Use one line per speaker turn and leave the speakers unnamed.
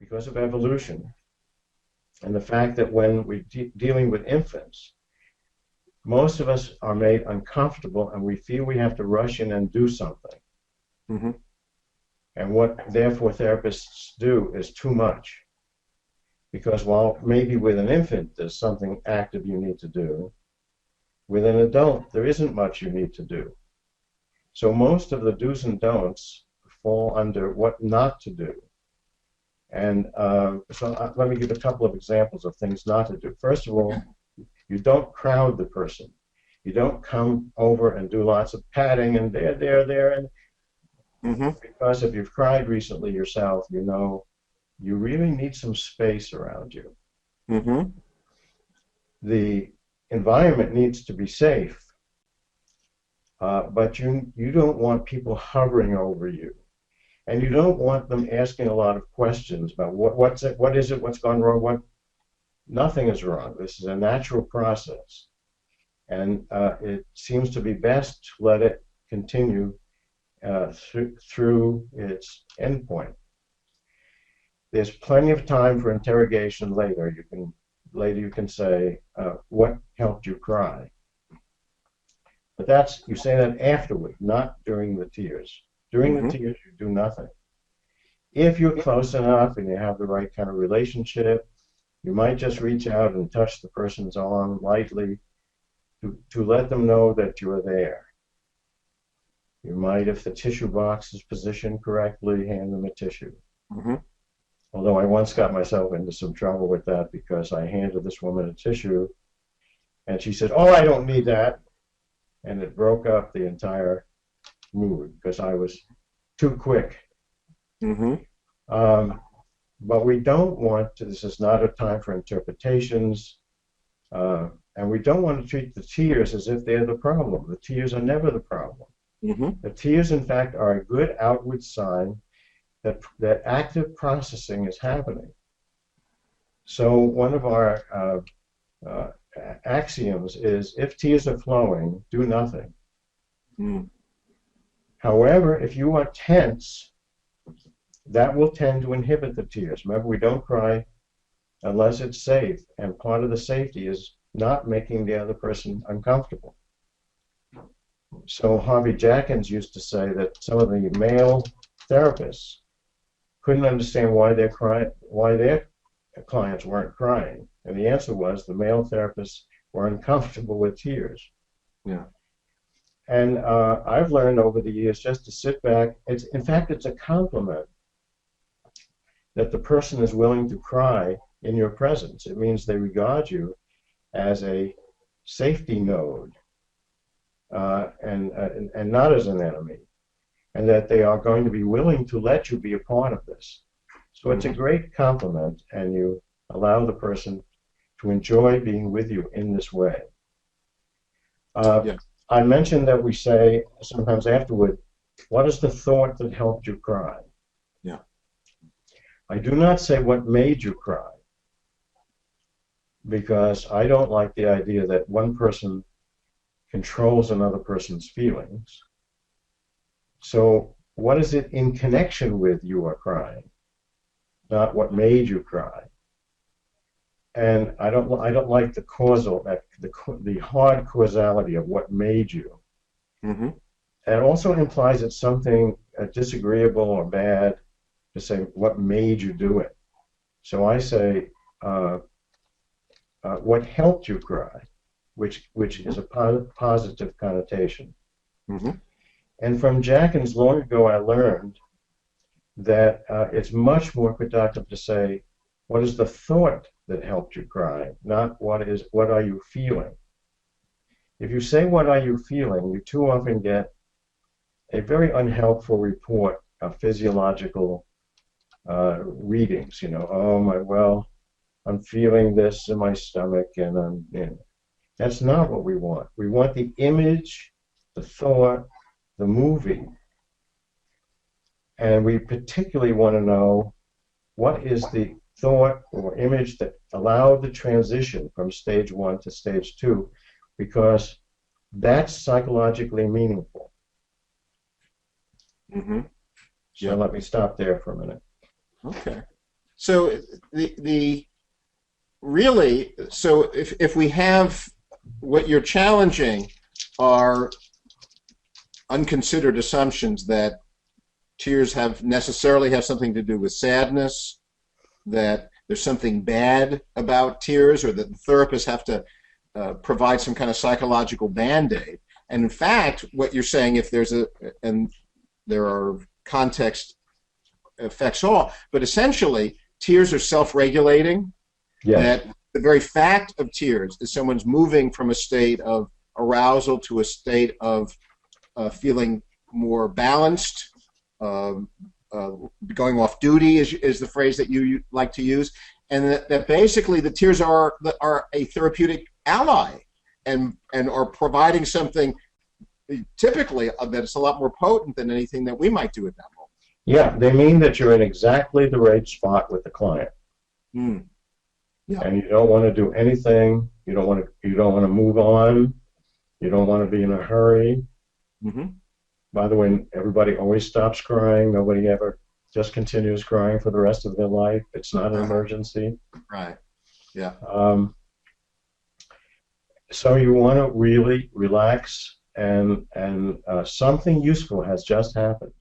because of evolution and the fact that when we're dealing with infants, most of us are made uncomfortable and we feel we have to rush in and do something.
Mm-hmm.
And what, therefore, therapists do is too much. Because while maybe with an infant there's something active you need to do, with an adult there isn't much you need to do. So most of the do's and don'ts fall under what not to do. And let me give a couple of examples of things not to do. First of all, you don't crowd the person. You don't come over and do lots of patting and there. And
Mm-hmm.
because if you've cried recently yourself, you know you really need some space around you.
Mm-hmm.
The environment needs to be safe, but you don't want people hovering over you. And you don't want them asking a lot of questions about what is it, what's gone wrong, nothing is wrong. This is a natural process. And it seems to be best to let it continue through its endpoint. There's plenty of time for interrogation later. You can say, what helped you cry? But you say that afterward, not during the tears. During
Mm-hmm.
the tears, you do nothing. If you're close enough and you have the right kind of relationship, you might just reach out and touch the person's arm lightly to let them know that you're there. You might, if the tissue box is positioned correctly, hand them a tissue.
Mm-hmm.
Although I once got myself into some trouble with that because I handed this woman a tissue and she said, "Oh, I don't need that." And it broke up the entire mood because I was too quick.
Mm-hmm.
But we don't want to, this is not a time for interpretations, and we don't want to treat the tears as if they're the problem. The tears are never the problem.
Mm-hmm.
The tears, in fact, are a good outward sign that active processing is happening. So one of our axioms is, if tears are flowing, do nothing.
Mm-hmm.
However, if you are tense, that will tend to inhibit the tears. Remember, we don't cry unless it's safe, and part of the safety is not making the other person uncomfortable. So Harvey Jackins used to say that some of the male therapists couldn't understand why their clients weren't crying, and the answer was the male therapists were uncomfortable with tears.
Yeah.
And I've learned over the years just to sit back. In fact, it's a compliment that the person is willing to cry in your presence. It means they regard you as a safety node and not as an enemy, and that they are going to be willing to let you be a part of this. So it's a great compliment, and you allow the person to enjoy being with you in this way.
Yeah.
I mentioned that we say sometimes afterward, what is the thought that helped you cry?
Yeah.
I do not say what made you cry, because I don't like the idea that one person controls another person's feelings. So what is it in connection with you are crying, not what made you cry? And I don't like the causal, the hard causality of what made you.
Mm-hmm.
It also implies it's something disagreeable or bad to say what made you do it. So I say what helped you cry, which is a positive connotation.
Mm-hmm.
And from Jackins long ago I learned that it's much more productive to say what is the thought that helped you cry, not what are you feeling. If you say what are you feeling, you too often get a very unhelpful report of physiological readings. I'm feeling this in my stomach, and that's not what we want. We want the image, the thought, the movie, and we particularly want to know what is the thought or image that allowed the transition from stage 1 to stage 2, because that's psychologically meaningful.
Mm-hmm.
So let me stop there for a minute.
Okay. So the really, so if we have what you're challenging are unconsidered assumptions that tears necessarily have something to do with sadness, that there's something bad about tears, or that the therapists have to provide some kind of psychological band-aid. And in fact, what you're saying, if there's and there are context affects all, but essentially tears are self-regulating.
Yes.
That the very fact of tears is someone's moving from a state of arousal to a state of feeling more balanced, going off duty is the phrase that you like to use, and that basically the tears are a therapeutic ally and are providing something typically that's a lot more potent than anything that we might do at that moment.
Yeah, they mean that you're in exactly the right spot with the client.
Mm. Yeah.
And you don't want to do anything. You don't want to move on. You don't want to be in a hurry.
Mm-hmm.
By the way, everybody always stops crying. Nobody ever just continues crying for the rest of their life. It's not an emergency.
Right. Yeah.
So you want to really relax, and something useful has just happened.